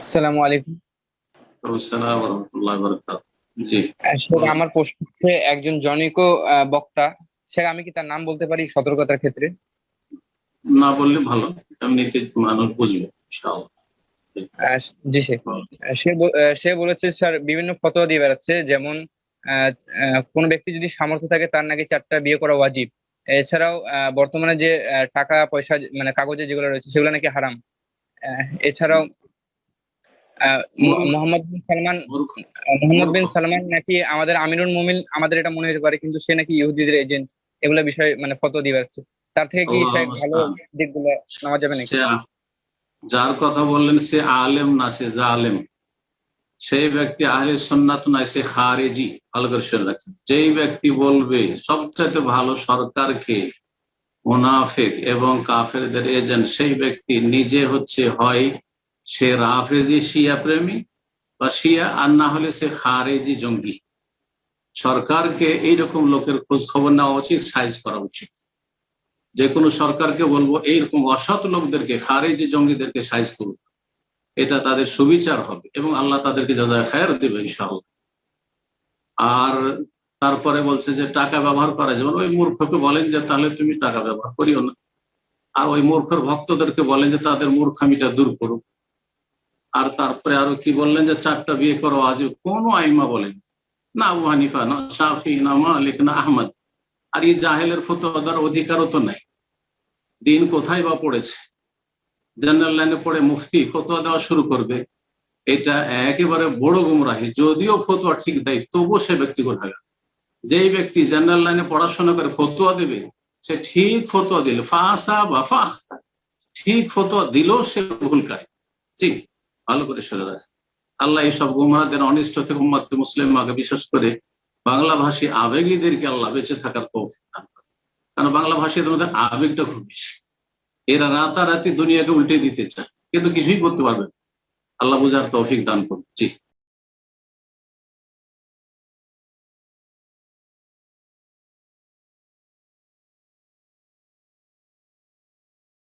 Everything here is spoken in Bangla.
আসসালামু আলাইকুম। আসসালাম ওয়া রাহমাতুল্লাহি ওয়া বারাকাতুহু। জি, স্যার, বলুন। আমার প্রশ্ন হচ্ছে একজন জনৈক বক্তা, স্যার আমি কি তার নাম বলতে পারি সতর্কতার ক্ষেত্রে? না বললে ভালো। এমনিতে মানুষ বুঝবে ইনশাআল্লাহ। জি, আহ, জি স্যার। বলুন। সে বলেছে স্যার বিভিন্ন ফতোয়া দিয়ে বেড়াচ্ছে, যেমন কোন ব্যক্তি যদি সামর্থ্য থাকে তার নাকি 4টা বিয়ে করা ওয়াজিব। এছাড়াও বর্তমানে যে টাকা পয়সা মানে কাগজে যেগুলো রয়েছে সেগুলো নাকি হারাম। এছাড়াও মূর্খ মূর্খ মোহাম্মদ মূর্খ বিন সালমান নাকি আমাদের আমিরুল মুমিন, আমাদের এটা মনে হতে পারে কিন্তু সে নাকি ইহুদিদের এজেন্ট। এগুলা বিষয়ে মানে ফতোয়া দিয়ে বেড়াচ্ছে। তার থেকে কি আল্লাহু স্যার ভালো মুস্তাআন। দিকগুলো নেওয়া যাবে নাকি? সে যার কথা বললেন সে আলেম না সে জালেম। সেই ব্যক্তি আহলে সুন্নাত নয়, সে খারেজি। ভালো করে শুনে রাখছেন, যেই ব্যক্তি বলবে সবচাইতে ভালো সরকারকে মুনাফিক এবং কাফেরদের এজেন্ট, সেই ব্যক্তি নিজে হচ্ছে হয় সে রাফেজি শিয়া প্রেমী বা শিয়া, আর না হলে সে খারেজি জঙ্গি। সরকারকে এইরকম লোকের খোঁজ খবর নেওয়া উচিত, সাইজ করা উচিত। যে কোনো সরকারকে বলবো এইরকম অসৎ লোকদেরকে, খারেজি জঙ্গিদেরকে সাইজ করুক। এটা তাদের সুবিচার হবে এবং আল্লাহ তাদেরকে যাজায় খায়ের দেবে ইনশাআল্লাহ। আর তারপরে বলছে যে টাকা ব্যবহার করা, যেমন ওই মূর্খকে বলেন যে তাহলে তুমি টাকা ব্যবহার করিও না, আর ওই মূর্খের ভক্তদেরকে বলেন যে তাদের মূর্খামিটা দূর করুক। আর তারপরে আরো কি বললেন যে 4টা বিয়ে করো, আজ কোন আইমা বলেন না, আবু হানিফা না, শাফি না, মালিক না, আহমদ। আর এই জাহেলের ফতোয়া দেওয়ার অধিকারও তো নাই। দিন কোথায় বা পড়েছে? জেনারেল লাইনে পড়ে মুফতি ফতোয়া দেওয়া শুরু করবে, এটা একেবারে বড় গুমরাহি। যদিও ফতোয়া ঠিক দেয় তবুও সে ব্যক্তি কোথায়? যেই ব্যক্তি জেনারেল লাইনে পড়াশোনা করে ফতোয়া দেবে, সে ঠিক ফতোয়া দিল ফাসা বা ফাহ, ঠিক ফতোয়া দিল সে ভুলকারী। ঠিক, ভালো করে শুনে রাখে। আল্লাহ এইসব গুমরাহদের অনিষ্ট থেকে উম্মাত মুসলিমাকে, বিশেষ করে বাংলা ভাষী আবেগীদেরকে আল্লাহ বেঁচে থাকার তৌফিক দান করে। কারণ বাংলা ভাষীদের মধ্যে আবেগটা খুব বেশি। এরা রাতারাতি দুনিয়াকে উল্টে দিতে চায়, কিন্তু কিছুই করতে পারবে না। আল্লাহ বুঝার তৌফিক দান করুন। জি।